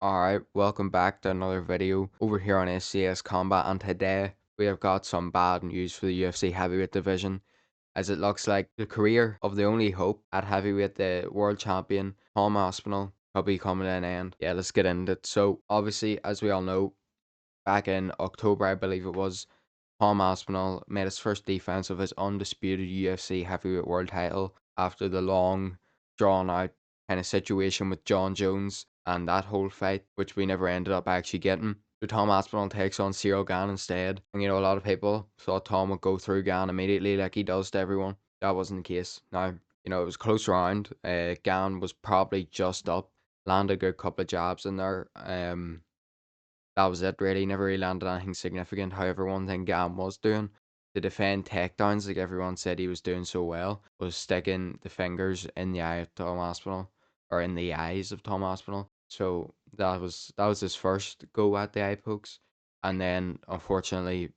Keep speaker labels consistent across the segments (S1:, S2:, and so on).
S1: Alright, welcome back to another video over here on SCS Combat, and today we have got some bad news for the UFC heavyweight division, as it looks like the career of the only hope at heavyweight, the world champion Tom Aspinall, could be coming to an end. Yeah, let's get into it. So obviously, as we all know, back in October I believe it was, Tom Aspinall made his first defense of his undisputed UFC heavyweight world title after the long, drawn out kind of situation with John Jones and that whole fight, which we never ended up actually getting. So Tom Aspinall takes on Cyril Gane instead. And a lot of people thought Tom would go through Gane immediately like he does to everyone. That wasn't the case. Now, it was a close round. Gane was probably just up, landed a good couple of jabs in there. That was it really, never really landed anything significant. However, one thing Gam was doing to defend takedowns, like everyone said he was doing so well, was sticking the fingers in the eye of Tom Aspinall, or in the eyes of Tom Aspinall. So that was his first go at the eye pokes. And then unfortunately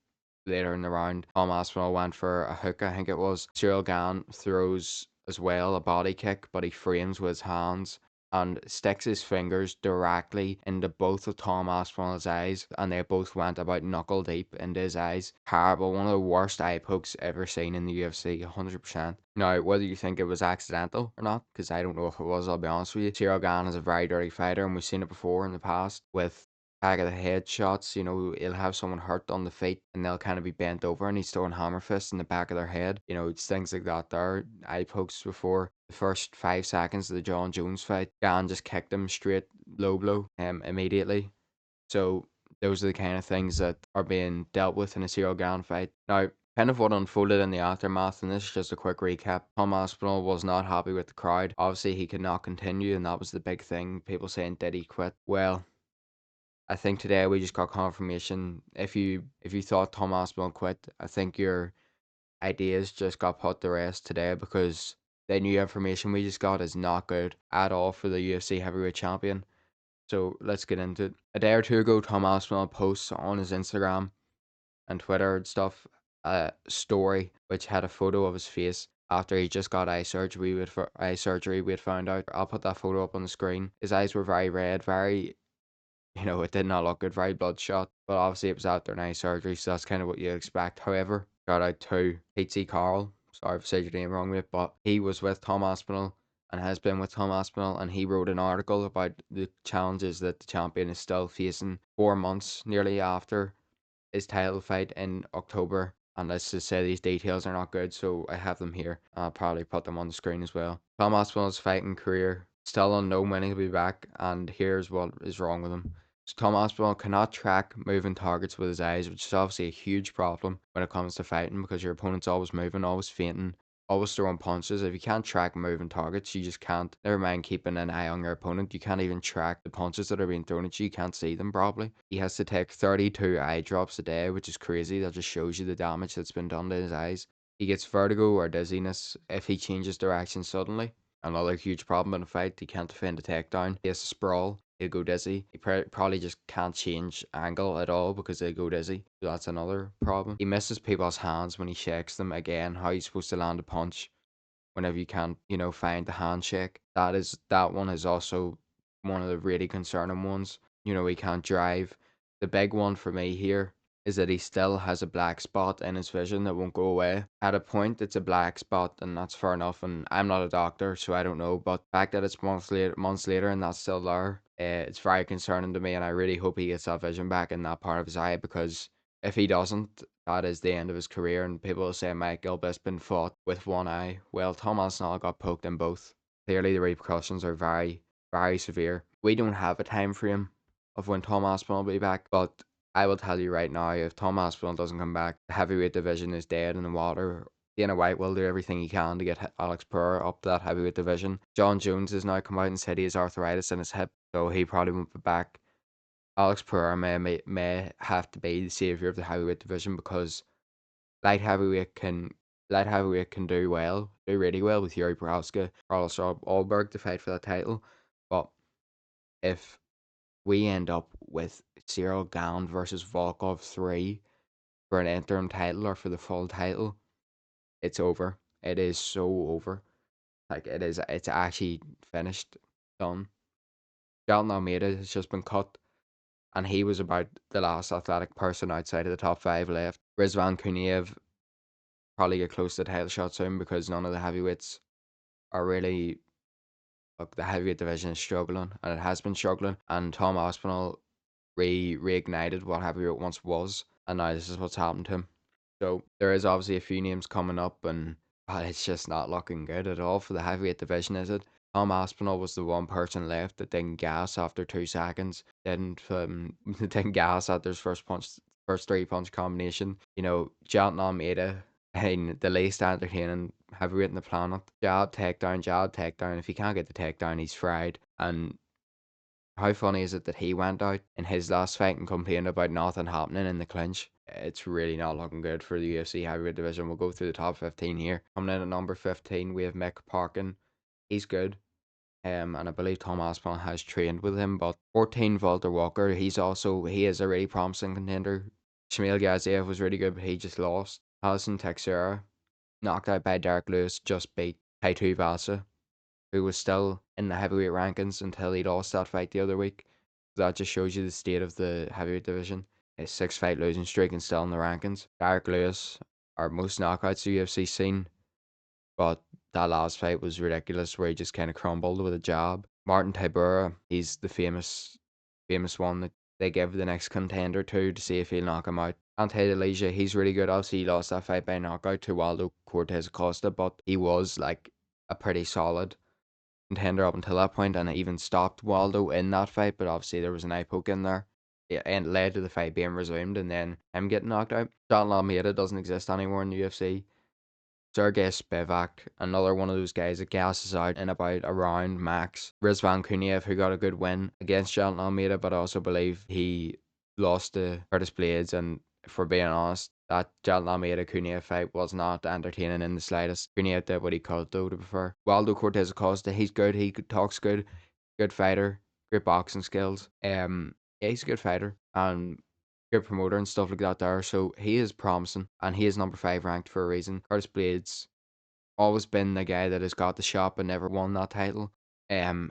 S1: later in the round, Tom Aspinall went for a hook, I think it was. Cyril Gane throws as well a body kick, but he frames with his hands and sticks his fingers directly into both of Tom Aspinall's eyes, and they both went about knuckle deep into his eyes. Terrible, one of the worst eye pokes ever seen in the UFC, 100%. Now, whether you think it was accidental or not, because I don't know if it was, I'll be honest with you. Cyril Gane is a very dirty fighter, and we've seen it before in the past with back of the head shots. He'll have someone hurt on the feet and they'll kind of be bent over and he's throwing hammer fists in the back of their head. It's things like that there. Eye pokes before the first 5 seconds of the John Jones fight. Gan just kicked him straight low blow immediately. So those are the kind of things that are being dealt with in a Cyril Gan fight. Now, kind of what unfolded in the aftermath, and this is just a quick recap. Tom Aspinall was not happy with the crowd. Obviously, he could not continue, and that was the big thing. People saying, did he quit? Well, I think today we just got confirmation. If you thought Tom Aspinall quit, I think your ideas just got put to rest today, because the new information we just got is not good at all for the UFC heavyweight champion. So let's get into it. A day or two ago, Tom Aspinall posts on his Instagram and Twitter and stuff a story which had a photo of his face after he just got eye surgery. We had found out. I'll put that photo up on the screen. His eyes were very red, very, it did not look good, very bloodshot. But obviously it was after an eye surgery, so that's kind of what you expect. However, shout out to Pete Carl. Sorry if I said your name wrong, mate, but he was with Tom Aspinall and has been with Tom Aspinall, and he wrote an article about the challenges that the champion is still facing 4 months nearly after his title fight in October. And let's just say these details are not good, so I have them here. I'll probably put them on the screen as well. Tom Aspinall's fighting career still unknown when he'll be back, and here's what is wrong with him. So Tom Aspinall cannot track moving targets with his eyes, which is obviously a huge problem when it comes to fighting, because your opponent's always moving, always fainting, always throwing punches. If you can't track moving targets, you just can't. Never mind keeping an eye on your opponent. You can't even track the punches that are being thrown at you. You can't see them properly. He has to take 32 eye drops a day, which is crazy. That just shows you the damage that's been done to his eyes. He gets vertigo or dizziness if he changes direction suddenly. Another huge problem in a fight. He can't defend a takedown. He has to sprawl. He'll go dizzy. He probably just can't change angle at all because he'll go dizzy. So that's another problem. He misses people's hands when he shakes them. Again, how are you supposed to land a punch whenever you can't, find the handshake? That one is also one of the really concerning ones. He can't drive. The big one for me here is that he still has a black spot in his vision that won't go away. At a point, it's a black spot, and that's fair enough. And I'm not a doctor, so I don't know. But the fact that it's months later, and that's still there, it's very concerning to me. And I really hope he gets that vision back in that part of his eye, because if he doesn't, that is the end of his career. And people will say Mike Gilbiston fought with one eye. Well, Tom Aspinall got poked in both. Clearly, the repercussions are very, very severe. We don't have a time frame of when Tom Aspinall will be back, but I will tell you right now, if Tom Aspinall doesn't come back, the heavyweight division is dead in the water. Dana White will do everything he can to get Alex Pereira up to that heavyweight division. John Jones has now come out and said he has arthritis in his hip, so he probably won't be back. Alex Pereira may have to be the savior of the heavyweight division, because light heavyweight can light heavyweight can do really well with Yuri Prohaska or also Alberg to fight for that title. But if we end up with Cyril Gane versus Volkov 3 for an interim title or for the full title, it's over. It is so over. Like, it's actually finished, done. Jalton Almeida has just been cut, and he was about the last athletic person outside of the top 5 left. Rizvan Kuniev probably get close to the title shot soon because none of the heavyweights are really. Look, the heavyweight division is struggling, and it has been struggling. And Tom Aspinall reignited what heavyweight once was, and now this is what's happened to him. So there is obviously a few names coming up, and it's just not looking good at all for the heavyweight division, is it? Tom Aspinall was the one person left that didn't gas after 2 seconds, didn't gas at his first 3 punch combination. You know, Jalton Almeida, and the least entertaining heavyweight in the planet. Jab, takedown, jab, takedown. If he can't get the takedown, he's fried. And how funny is it that he went out in his last fight and complained about nothing happening in the clinch? It's really not looking good for the UFC heavyweight division. We'll go through the top 15 here. Coming in at number 15, we have Mick Parkin. He's good. And I believe Tom Aspinall has trained with him. But 14, Walter Walker. He is a really promising contender. Shamil Gaziev was really good, but he just lost. Alison Teixeira, knocked out by Derek Lewis, just beat Taitu Vasa, who was still in the heavyweight rankings until he lost that fight the other week. That just shows you the state of the heavyweight division. His 6 fight losing streak and still in the rankings. Derek Lewis, our most knockouts the UFC seen, but that last fight was ridiculous where he just kind of crumbled with a jab. Martin Tybura, he's the famous one that they give the next contender to see if he'll knock him out. Ante Delija, he's really good. Obviously, he lost that fight by knockout to Waldo Cortez Acosta, but he was like a pretty solid contender up until that point, and it even stopped Waldo in that fight. But obviously, there was an eye poke in there, and it led to the fight being resumed, and then him getting knocked out. John Almeida doesn't exist anymore in the UFC. Sergey Spivak, another one of those guys that gasses out in about a round max. Rizvan Kuniev, who got a good win against Jalton Almeida, but I also believe he lost to Curtis Blades. And for being honest, that Jalton Almeida Kuniev fight was not entertaining in the slightest. Kuniev did what he could, though, to be fair. Waldo Cortez Acosta, he's good. He talks good fighter, great boxing skills. Yeah, he's a good fighter and good promoter and stuff like that there. So he is promising, and he is number 5 ranked for a reason. Curtis Blades always been the guy that has got the shot but never won that title.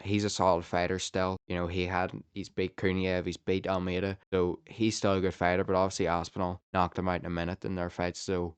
S1: He's a solid fighter still. You know, he's beat Kuniev, he's beat Almeida, so he's still a good fighter. But obviously Aspinall knocked him out in a minute in their fight, so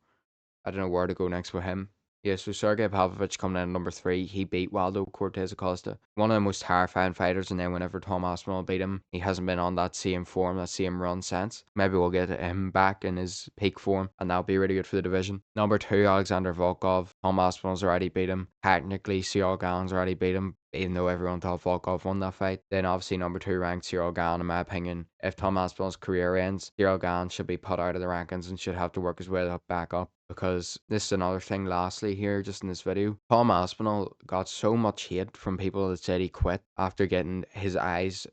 S1: I don't know where to go next with him. Yeah, so Sergey Pavlovich coming in at number 3, he beat Waldo Cortez Acosta. One of the most terrifying fighters, and then whenever Tom Aspinall beat him, he hasn't been on that same form, that same run since. Maybe we'll get him back in his peak form, and that'll be really good for the division. Number 2, Alexander Volkov. Tom Aspinall's already beat him. Technically, Cyril Gane's already beat him, even though everyone thought Volkov won that fight. Then obviously number 2 ranked Cyril Gane, in my opinion. If Tom Aspinall's career ends, Cyril Gane should be put out of the rankings and should have to work his way back up. Because this is another thing lastly here, just in this video. Tom Aspinall got so much hate from people that said he quit after getting his eyes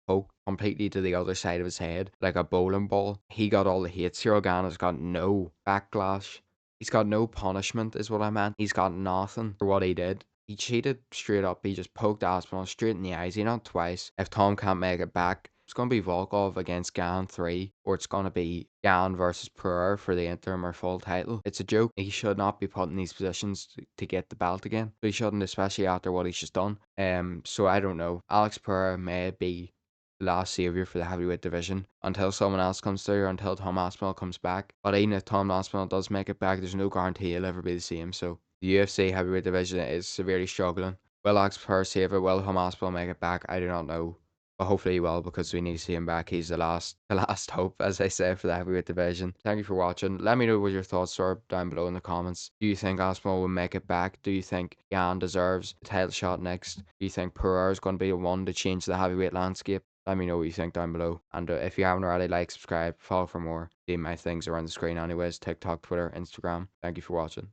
S1: poked completely to the other side of his head like a bowling ball. He got all the hate. Cyril Gane has got no backlash. He's got no punishment is what I meant. He's got nothing for what he did. He cheated straight up. He just poked Aspinall straight in the eyes. He not twice. If Tom can't make it back, it's going to be Volkov against Gane 3, or it's going to be Gane versus Pereira for the interim or full title. It's a joke. He should not be put in these positions to get the belt again. He shouldn't, especially after what he's just done. So I don't know. Alex Pereira may be the last saviour for the heavyweight division until someone else comes through, or until Tom Aspinall comes back. But even if Tom Aspinall does make it back, there's no guarantee he'll ever be the same. So the UFC heavyweight division is severely struggling. Will Alex Pereira save it? Will Tom Aspinall make it back? I do not know. But hopefully he will, because we need to see him back. He's the last hope, as I say, for the heavyweight division. Thank you for watching. Let me know what your thoughts are down below in the comments. Do you think Aspinall will make it back? Do you think Gane deserves the title shot next? Do you think Pereira is going to be the one to change the heavyweight landscape? Let me know what you think down below. And if you haven't already, like, subscribe, follow for more. See my things around the screen anyways. TikTok, Twitter, Instagram. Thank you for watching.